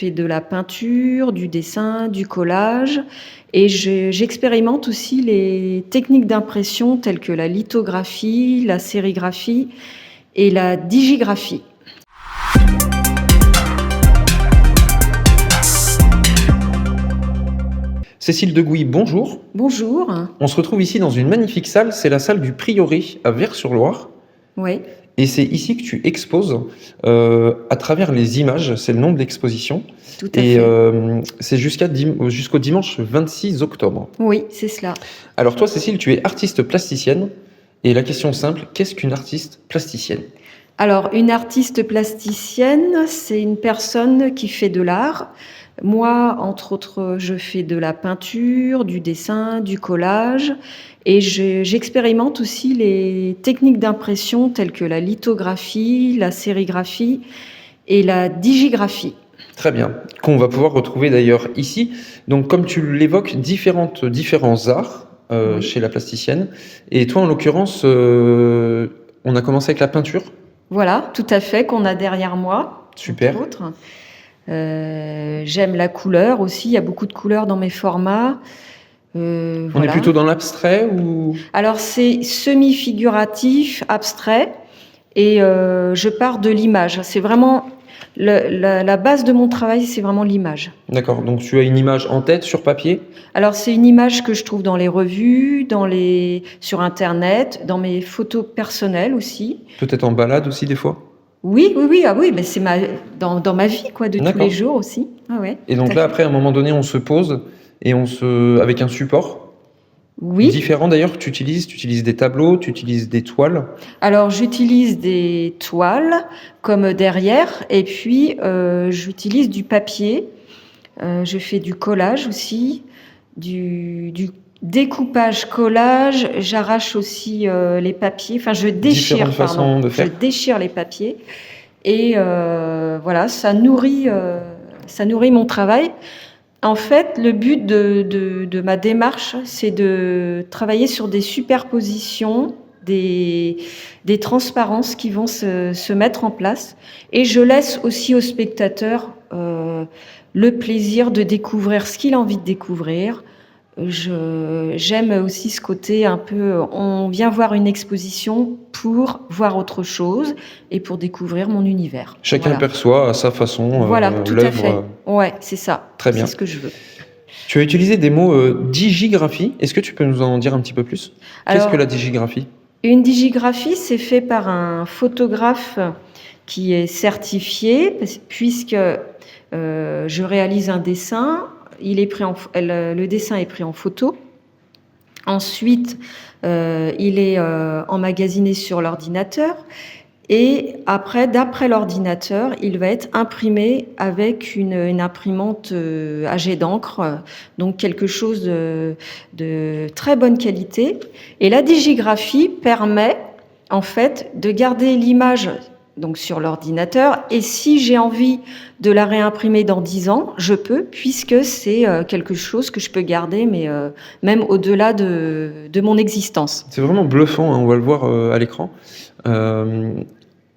fais de la peinture, du dessin, du collage et j'expérimente aussi les techniques d'impression telles que la lithographie, la sérigraphie et la digigraphie. Cécile Degouy, bonjour. Bonjour. On se retrouve ici dans une magnifique salle, c'est la salle du Prieuré à Vers-sur-Loire. Oui. Et c'est ici que tu exposes à travers les images, c'est le nom de l'exposition. Tout à fait. C'est jusqu'au dimanche 26 octobre. Oui, c'est cela. Alors toi, Cécile, tu es artiste plasticienne. Et la question simple, qu'est-ce qu'une artiste plasticienne ? Alors, une artiste plasticienne, c'est une personne qui fait de l'art. Moi, entre autres, je fais de la peinture, du dessin, du collage et j'expérimente aussi les techniques d'impression telles que la lithographie, la sérigraphie et la digigraphie. Très bien, qu'on va pouvoir retrouver d'ailleurs ici. Donc comme tu l'évoques, différents arts Oui. chez la plasticienne. Et toi, en l'occurrence, on a commencé avec la peinture. Voilà, tout à fait, qu'on a derrière moi. Super. Entre autres. J'aime la couleur aussi, il y a beaucoup de couleurs dans mes formats. On est plutôt dans l'abstrait ou... Alors c'est semi-figuratif, abstrait, et je pars de l'image. C'est vraiment la base de mon travail, c'est vraiment l'image. D'accord, donc tu as une image en tête sur papier ? Alors c'est une image que je trouve dans les revues, sur Internet, dans mes photos personnelles aussi. Peut-être en balade aussi des fois ? Oui, mais c'est dans ma vie quoi, de tous les jours aussi. Ah ouais, et donc là, après, à un moment donné, on se pose et avec un support différent d'ailleurs que tu utilises des tableaux, tu utilises des toiles. Alors j'utilise des toiles comme derrière et puis j'utilise du papier. Je fais du collage aussi, du découpage collage. J'arrache aussi les papiers. Enfin, je déchire les papiers et voilà, ça nourrit mon travail. En fait, le but de ma démarche, c'est de travailler sur des superpositions, des transparences qui vont se mettre en place. Et je laisse aussi au spectateur le plaisir de découvrir ce qu'il a envie de découvrir. J'aime aussi ce côté un peu, on vient voir une exposition pour voir autre chose et pour découvrir mon univers. Chacun perçoit à sa façon voilà, tout l'œuvre. à fait. Ouais, c'est ça. Très bien. C'est ce que je veux. Tu as utilisé des mots digigraphie. Est-ce que tu peux nous en dire un petit peu plus ? Qu'est-ce que la digigraphie ? Une digigraphie, c'est fait par un photographe qui est certifié, puisque je réalise un dessin. Le dessin est pris en photo. Ensuite, il est emmagasiné sur l'ordinateur. Et après, d'après l'ordinateur, il va être imprimé avec une imprimante à jet d'encre, donc quelque chose de très bonne qualité. Et la digigraphie permet, en fait, de garder l'image donc sur l'ordinateur, et si j'ai envie de la réimprimer dans 10 ans, je peux, puisque c'est quelque chose que je peux garder, mais même au-delà de mon existence. C'est vraiment bluffant, hein, on va le voir à l'écran.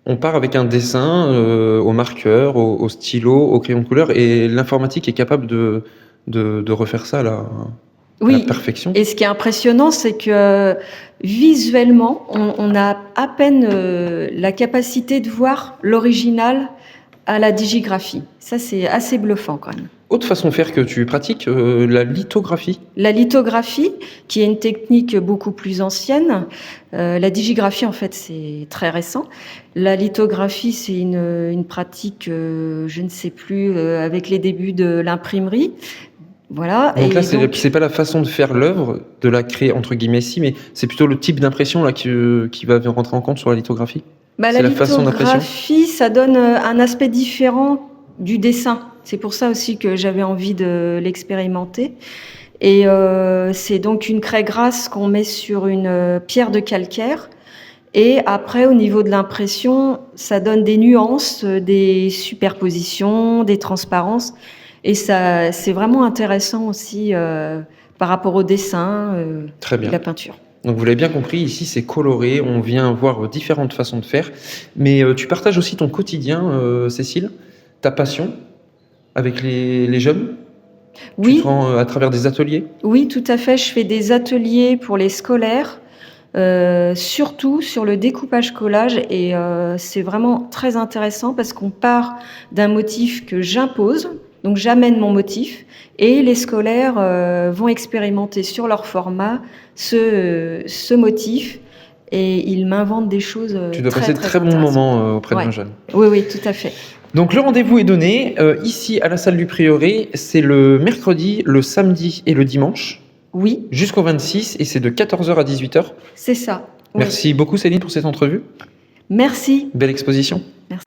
On part avec un dessin au marqueur, au stylo, au crayon de couleur, et l'informatique est capable de refaire ça à la perfection. Et ce qui est impressionnant, c'est que visuellement, on a à peine la capacité de voir l'original à la digigraphie. Ça, c'est assez bluffant quand même. Autre façon de faire que tu pratiques, la lithographie. La lithographie, qui est une technique beaucoup plus ancienne. La digigraphie, en fait, c'est très récent. La lithographie, c'est une pratique, je ne sais plus, avec les débuts de l'imprimerie. Voilà. Donc là, c'est pas la façon de faire l'œuvre, de la créer entre guillemets mais c'est plutôt le type d'impression là qui va rentrer en compte sur la lithographie. La lithographie, ça donne un aspect différent du dessin. C'est pour ça aussi que j'avais envie de l'expérimenter. Et c'est donc une craie grasse qu'on met sur une pierre de calcaire. Et après, au niveau de l'impression, ça donne des nuances, des superpositions, des transparences. Et ça, c'est vraiment intéressant aussi par rapport au dessin et la peinture. Donc vous l'avez bien compris, ici c'est coloré, on vient voir différentes façons de faire. Mais tu partages aussi ton quotidien, Cécile, ta passion. avec les jeunes? Tu Oui, te rends à travers des ateliers? oui, tout à fait. Je fais des ateliers pour les scolaires, surtout sur le découpage-collage et c'est vraiment très intéressant parce qu'on part d'un motif que j'impose, donc j'amène mon motif et les scolaires vont expérimenter sur leur format ce motif et ils m'inventent des choses Tu dois passer très, de très très bons intéressantes. moments auprès Ouais. d'un jeune. Oui, oui, tout à fait. Donc le rendez-vous est donné ici à la salle du Prieuré. C'est le mercredi, le samedi et le dimanche Oui, jusqu'au 26 et c'est de 14h à 18h. c'est ça. Oui. Merci beaucoup Céline pour cette entrevue. Merci. Belle exposition. Merci.